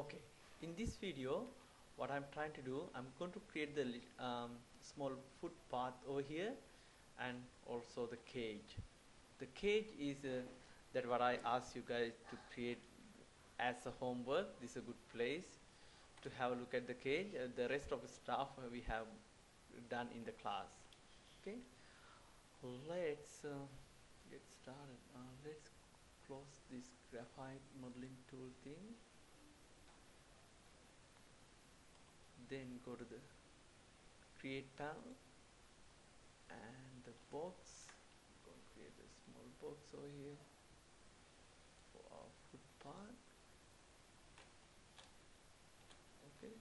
Okay, in this video what I'm trying to do, I'm going to create the small footpath over here and also the cage. The cage is that what I asked you guys to create as a homework. This is a good place to have a look at the cage. The rest of the stuff we have done in the class. Okay, let's get started. Let's close this graphite modeling tool thing. Then go to the create panel and the box. Go and create a small box over here for our footpath. Okay,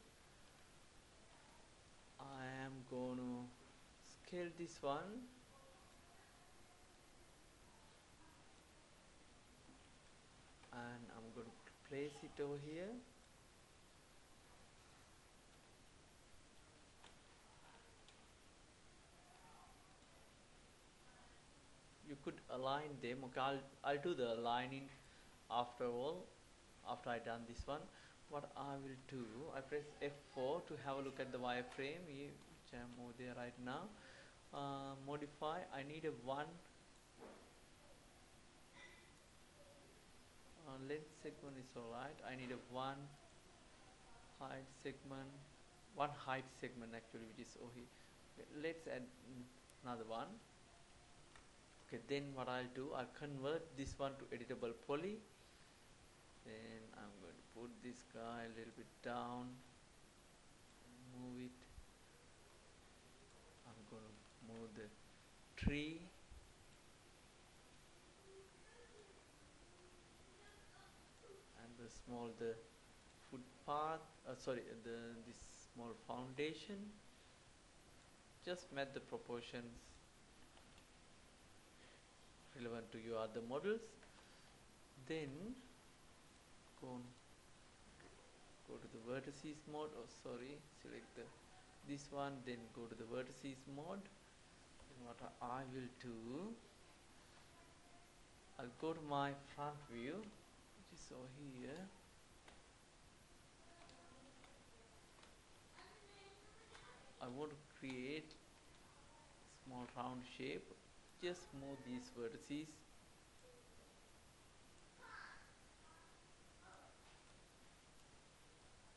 I am going to scale this one and I'm going to place it over here. You could align them. Okay, I'll do the aligning after all, after I done this one. What I will do, I press F4 to have a look at the wireframe here, which I'm over there right now. Modify, I need a one length segment is alright. I need a one height segment, actually, which is over here. Okay, let's add another one. Okay, then what I'll do, I'll convert this one to editable poly. Then I'm going to put this guy a little bit down, move it. I'm going to move the tree, and the footpath, this small foundation. Just match the proportions relevant to your other models. Then go to the vertices mode, select this one, then go to the vertices mode. And what I will do, I'll go to my front view, which is over here. I want to create small round shape. Just move these vertices.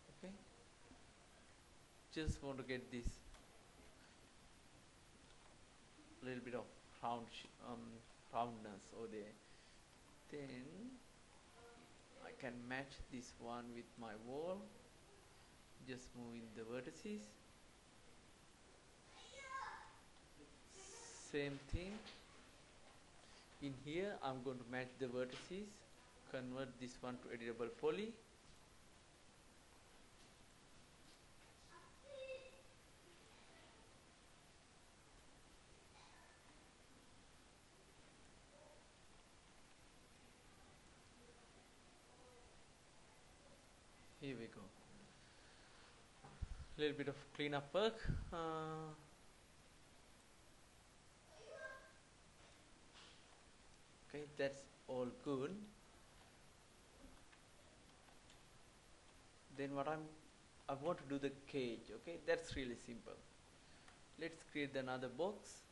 Okay, just want to get this little bit of roundness over there. Then I can match this one with my wall. Just moving the vertices. Same thing in here. I'm going to match the vertices, convert this one to editable poly. Here we go. Little bit of cleanup work. Okay, that's all good. Then I want to do the cage. Okay, that's really simple. Let's create another box.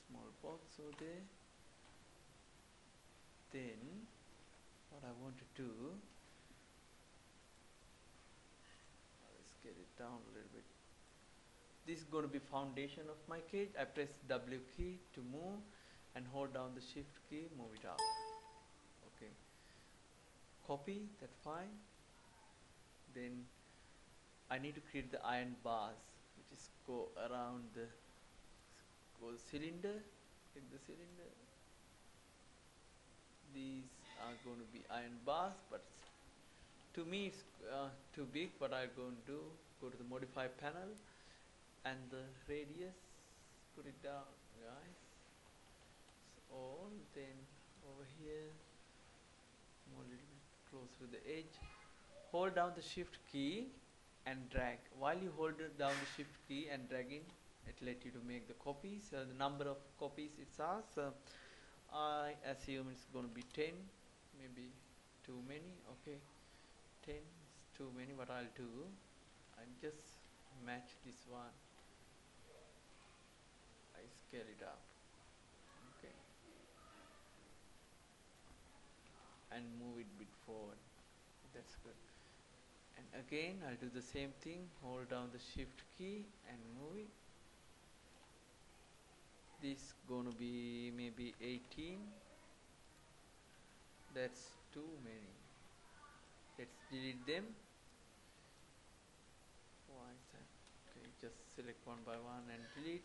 Small box over there. Then what I want to do, let's get it down a little bit. This is going to be foundation of my cage. I press W key to move and hold down the shift key, move it up. Okay, copy, that's fine. Then I need to create the iron bars, which is go around the cylinder. Take the cylinder. These are going to be iron bars, but to me it's too big. What I'm going to do, go to the modify panel and the radius, put it down, guys. So then over here, more a little bit close to the edge, hold down the shift key and drag. While you hold it down the shift key and dragging, it let you to make the copies. The number of copies it asks, I assume it's going to be 10, maybe too many. Okay, 10 is too many. What I'll do, I'll just match this one. I scale it up. Okay, and move it bit forward. That's good. And again I'll do the same thing, hold down the shift key and move it. This gonna be maybe 18. That's too many. Let's delete them. Why is that? Okay, just select one by one and delete.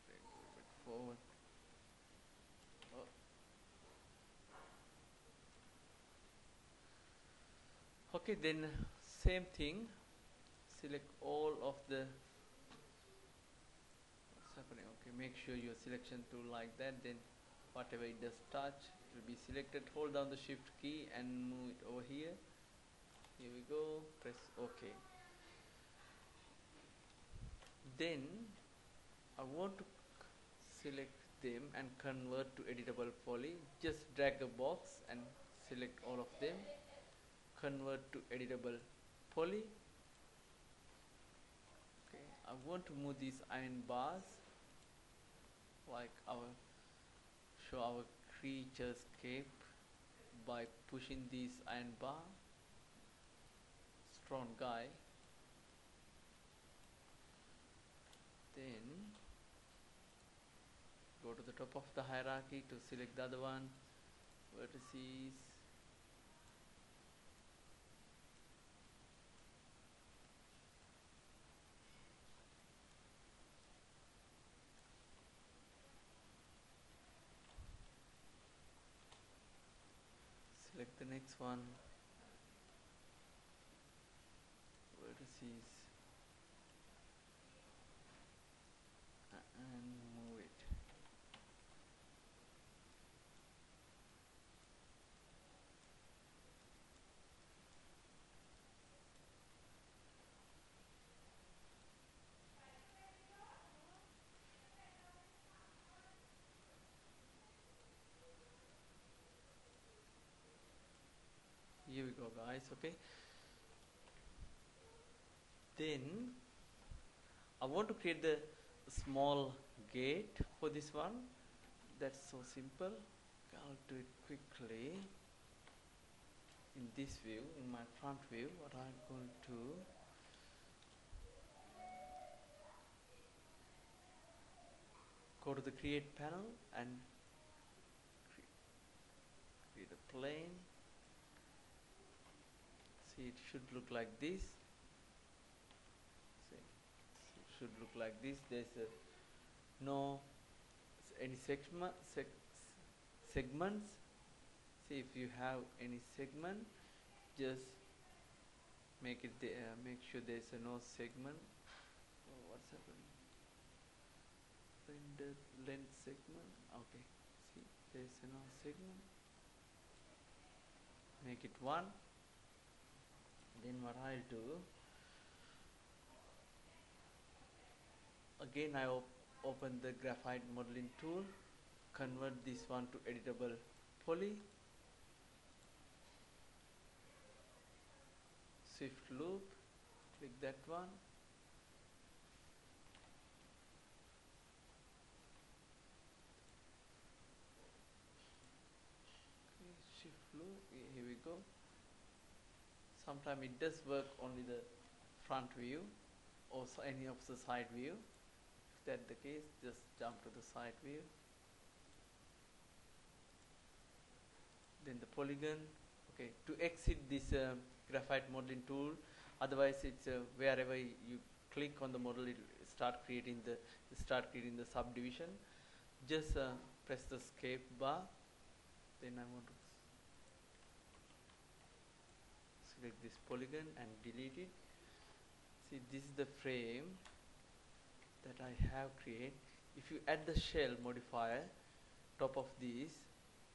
Okay, go a bit forward. Oh. Okay, then same thing. Select all of the. What's happening? Okay, make sure your selection tool like that. Then whatever it does touch, it will be selected. Hold down the shift key and move it over here. Here we go. Press OK. Then I want to select them and convert to editable poly. Just drag a box and select all of them. Convert to editable poly. Okay, I want to move these iron bars like show our creature's cape by pushing this iron bar. Strong guy. Then go to the top of the hierarchy to select the other one. Vertices. Select the next one. Vertices. And move it. Here we go, guys. Okay, then I want to create the small gate for this one. That's so simple. I'll do it quickly. In this view, in my front view, what I'm going to go to the create panel and create a plane. See, it should look like this. See, it should look like this. There's no any segments. See, if you have any segment, just make it there. Make sure there's no segment. Oh, what's happening? Render length segment. Okay, see, there's no segment. Make it 1. Then what I'll do, again I open the graphite modeling tool, convert this one to editable poly, shift loop, click that one, okay, shift loop, here we go. Sometimes it does work only the front view or any of the side view. If that's the case, just jump to the side view. Then the polygon. Okay, to exit this graphite modeling tool, otherwise it's wherever you click on the model, it will start creating the subdivision. Just press the escape bar. Then I want to select this polygon and delete it. See, this is the frame that I have created. if you add the shell modifier top of these,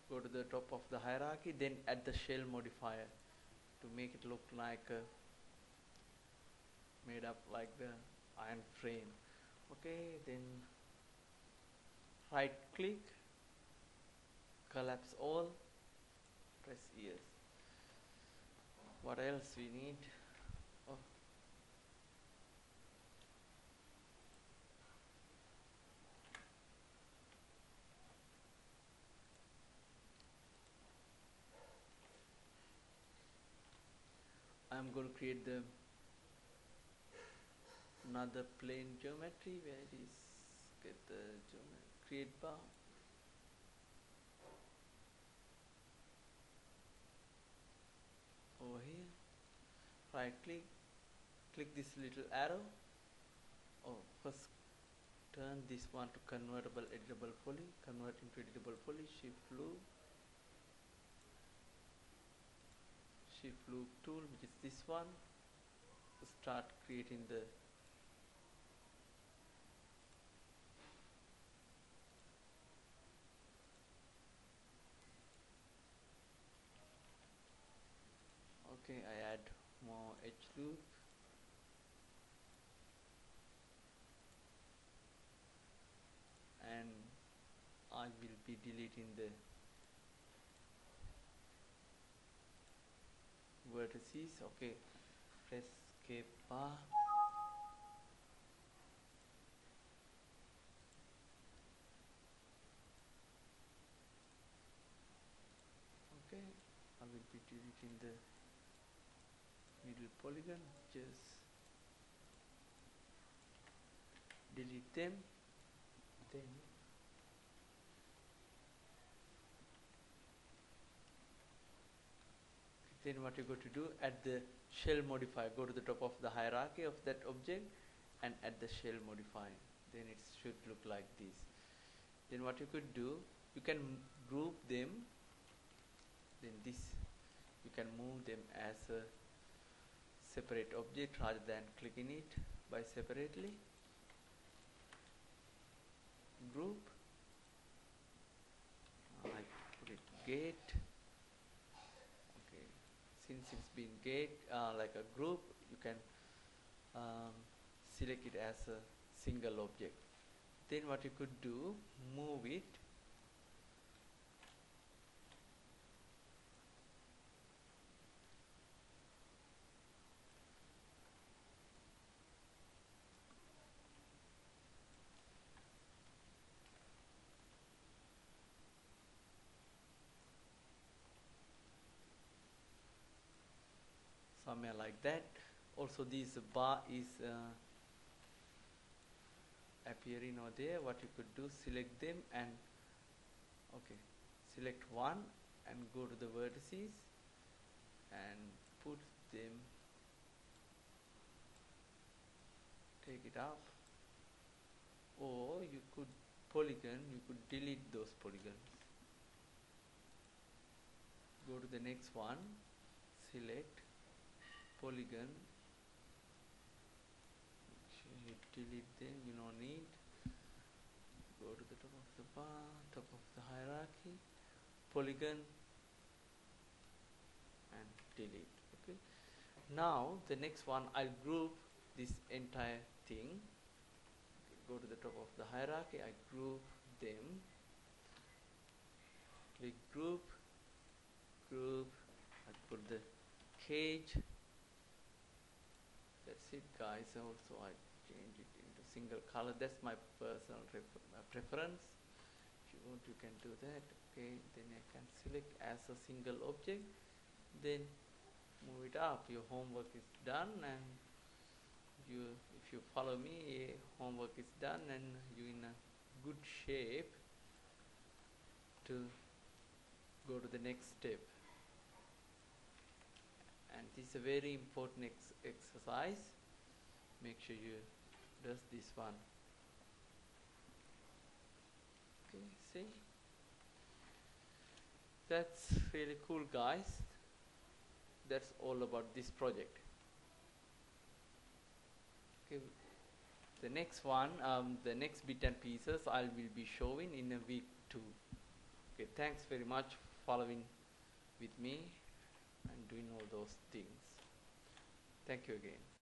go to the top of the hierarchy, then add the shell modifier to make it look like made up like the iron frame. Okay, then right click, collapse all, press yes. What else we need? Oh, I'm going to create the another plane geometry. Where it is, get the create bar. Over here, right click, click this little arrow. Oh, first turn this one to convertible editable poly, convert into editable poly, shift loop tool, which is this one, to start creating the okay, I add more edge loop, and I will be deleting the vertices. Okay, press escape bar. Okay, I will be deleting the middle polygon, just delete them. Then what you go to do, add the shell modifier, go to the top of the hierarchy of that object and add the shell modifier. Then it should look like this. Then what you could do, you can group them, then this, you can move them as a separate object rather than clicking it by separately. Group, I put it gate. Okay, since it's been gate like a group, you can select it as a single object. Then what you could do, move it somewhere like that. Also this bar is appearing over there. What you could do, select them and okay, select one and go to the vertices and put them, take it up, or you could polygon, you could delete those polygons. Go to the next one, select polygon, you delete them, you don't need. Go to the top of the bar, top of the hierarchy, polygon and delete. Okay, now the next one, I'll group this entire thing. Okay, go to the top of the hierarchy, I group them, click group, I put the cage. That's it guys. Also I change it into single color. That's my personal preference. If you want, you can do that. Okay, then I can select as a single object, then move it up. Your homework is done, and if you follow me, homework is done and you're in a good shape to go to the next step. And this is a very important exercise. Make sure you does this one. Okay, see, that's really cool guys. That's all about this project. Okay, The next one, the next bit and pieces I will be showing in a week 2. Okay, thanks very much following with me and doing all those things. Thank you again.